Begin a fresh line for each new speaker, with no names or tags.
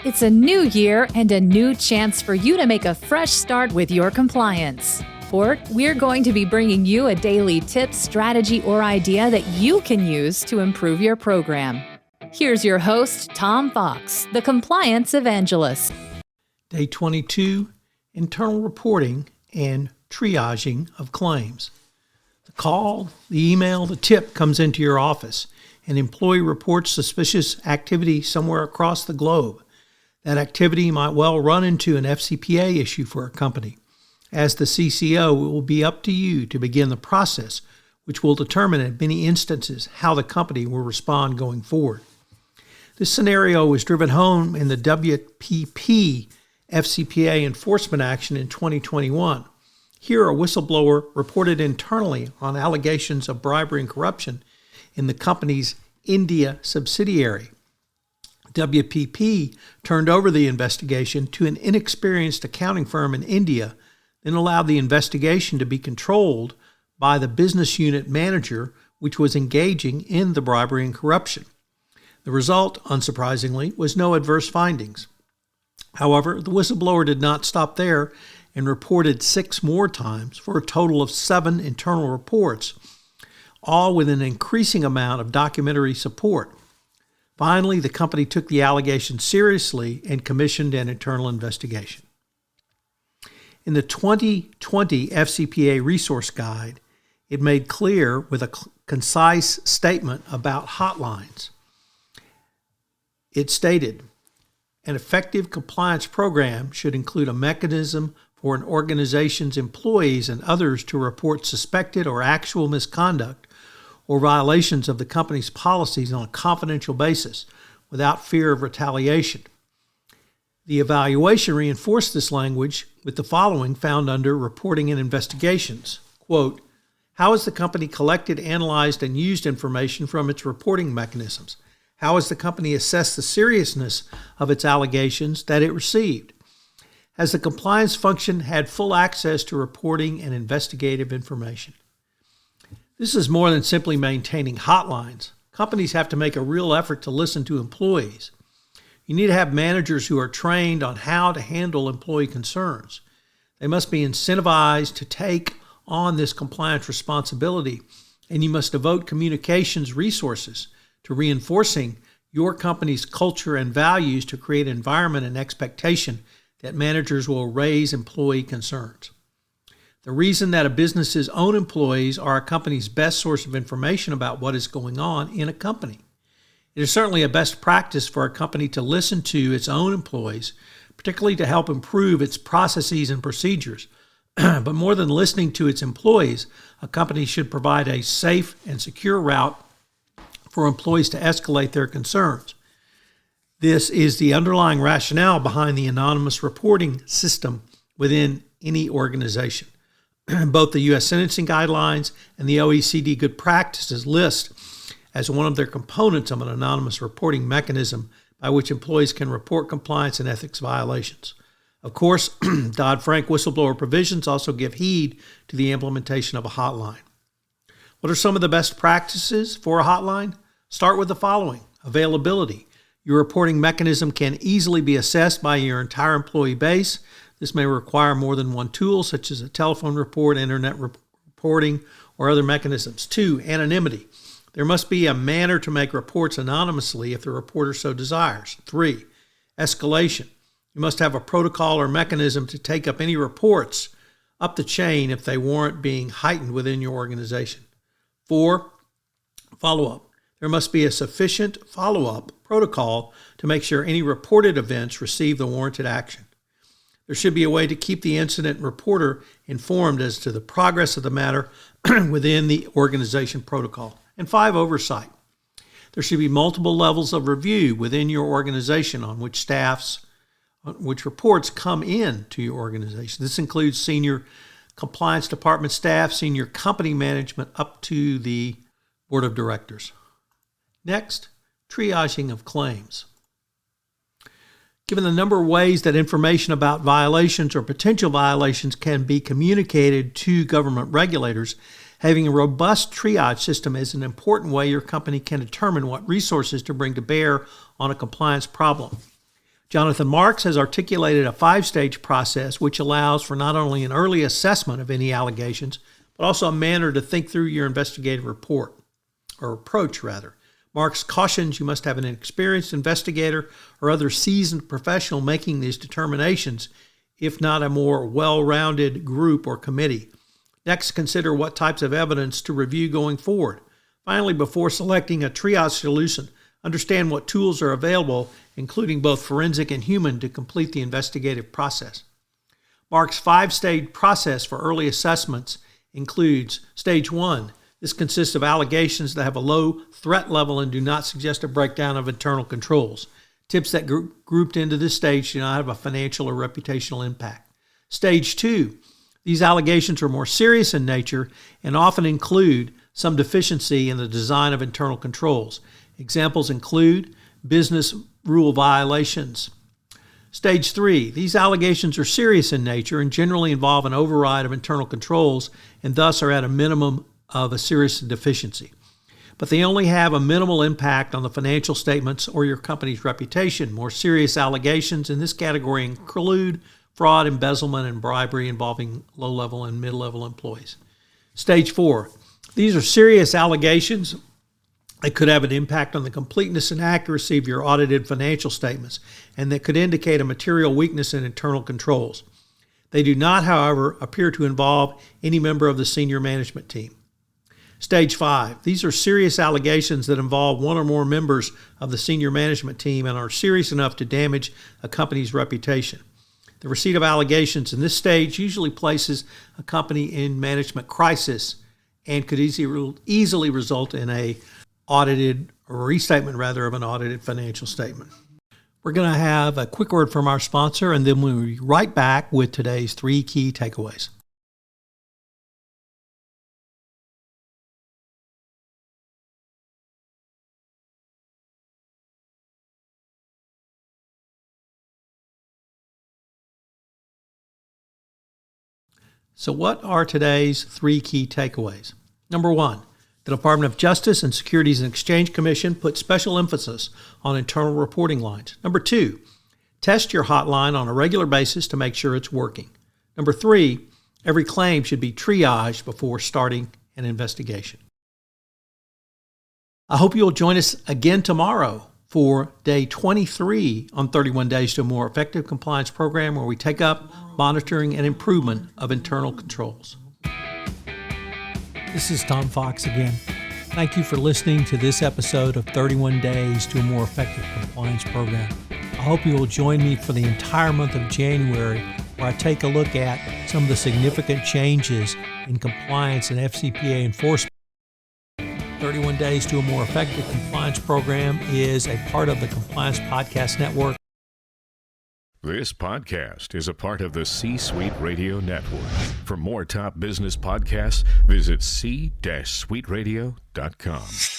It's a new year and a new chance for you to make a fresh start with your compliance. We're going to be bringing you a daily tip, strategy, or idea that you can use to improve your program. Here's your host, Tom Fox, the Compliance Evangelist.
Day 22, Internal Reporting and Triaging of Claims. The call, the email, the tip comes into your office. An employee reports suspicious activity somewhere across the globe. That activity might well run into an FCPA issue for a company. As the CCO, it will be up to you to begin the process, which will determine in many instances how the company will respond going forward. This scenario was driven home in the WPP FCPA enforcement action in 2021. Here, a whistleblower reported internally on allegations of bribery and corruption in the company's India subsidiary. WPP turned over the investigation to an inexperienced accounting firm in India, then allowed the investigation to be controlled by the business unit manager, which was engaging in the bribery and corruption. The result, unsurprisingly, was no adverse findings. However, the whistleblower did not stop there and reported 6 more times for a total of 7 internal reports, all with an increasing amount of documentary support. Finally, the company took the allegation seriously and commissioned an internal investigation. In the 2020 FCPA Resource Guide, it made clear with a concise statement about hotlines. It stated, an effective compliance program should include a mechanism for an organization's employees and others to report suspected or actual misconduct or violations of the company's policies on a confidential basis without fear of retaliation. The evaluation reinforced this language with the following found under Reporting and Investigations. Quote, how has the company collected, analyzed, and used information from its reporting mechanisms? How has the company assessed the seriousness of its allegations that it received? Has the compliance function had full access to reporting and investigative information? This is more than simply maintaining hotlines. Companies have to make a real effort to listen to employees. You need to have managers who are trained on how to handle employee concerns. They must be incentivized to take on this compliance responsibility, and you must devote communications resources to reinforcing your company's culture and values to create an environment and expectation that managers will raise employee concerns. The reason that a business's own employees are a company's best source of information about what is going on in a company. It is certainly a best practice for a company to listen to its own employees, particularly to help improve its processes and procedures. But more than listening to its employees, a company should provide a safe and secure route for employees to escalate their concerns. This is the underlying rationale behind the anonymous reporting system within any organization. Both the U.S. sentencing guidelines and the OECD good practices list as one of their components of an anonymous reporting mechanism by which employees can report compliance and ethics violations. Of course, Dodd-Frank Whistleblower provisions also give heed to the implementation of a hotline. What are some of the best practices for a hotline? Start with the following. Availability. Your reporting mechanism can easily be assessed by your entire employee base. This may require more than one tool, such as a telephone report, internet reporting, or other mechanisms. 2, anonymity. There must be a manner to make reports anonymously if the reporter so desires. 3, escalation. You must have a protocol or mechanism to take up any reports up the chain if they warrant being heightened within your organization. 4, follow-up. There must be a sufficient follow-up protocol to make sure any reported events receive the warranted action. There should be a way to keep the incident reporter informed as to the progress of the matter within the organization protocol. And 5, oversight. There should be multiple levels of review within your organization on which reports come in to your organization. This includes senior compliance department staff, senior company management, up to the board of directors. Next, triaging of claims. Given the number of ways that information about violations or potential violations can be communicated to government regulators, having a robust triage system is an important way your company can determine what resources to bring to bear on a compliance problem. Jonathan Marks has articulated a 5-stage process which allows for not only an early assessment of any allegations, but also a manner to think through your investigative report, or approach rather. Marks cautions you must have an experienced investigator or other seasoned professional making these determinations, if not a more well-rounded group or committee. Next, consider what types of evidence to review going forward. Finally, before selecting a triage solution, understand what tools are available, including both forensic and human, to complete the investigative process. Mark's 5-stage process for early assessments includes Stage 1. This consists of allegations that have a low threat level and do not suggest a breakdown of internal controls. Tips that grouped into this stage do not have a financial or reputational impact. Stage 2. These allegations are more serious in nature and often include some deficiency in the design of internal controls. Examples include business rule violations. Stage 3. These allegations are serious in nature and generally involve an override of internal controls and thus are at a minimum of a serious deficiency. But they only have a minimal impact on the financial statements or your company's reputation. More serious allegations in this category include fraud, embezzlement, and bribery involving low-level and mid-level employees. Stage 4. These are serious allegations that could have an impact on the completeness and accuracy of your audited financial statements and that could indicate a material weakness in internal controls. They do not, however, appear to involve any member of the senior management team. Stage 5. These are serious allegations that involve one or more members of the senior management team and are serious enough to damage a company's reputation. The receipt of allegations in this stage usually places a company in management crisis and could easily result in a audited, or restatement rather, of an audited financial statement. We're going to have a quick word from our sponsor, and then we'll be right back with today's 3 key takeaways. So what are today's 3 key takeaways? Number 1, the Department of Justice and Securities and Exchange Commission put special emphasis on internal reporting lines. Number 2, test your hotline on a regular basis to make sure it's working. Number 3, every claim should be triaged before starting an investigation. I hope you'll join us again tomorrow for day 23 on 31 Days to a More Effective Compliance Program, where we take up monitoring and improvement of internal controls. This is Tom Fox again. Thank you for listening to this episode of 31 Days to a More Effective Compliance Program. I hope you will join me for the entire month of January, where I take a look at some of the significant changes in compliance and FCPA enforcement. 31 Days to a More Effective Compliance Program is a part of the Compliance Podcast Network.
This podcast is a part of the C-Suite Radio Network. For more top business podcasts, visit c-suiteradio.com.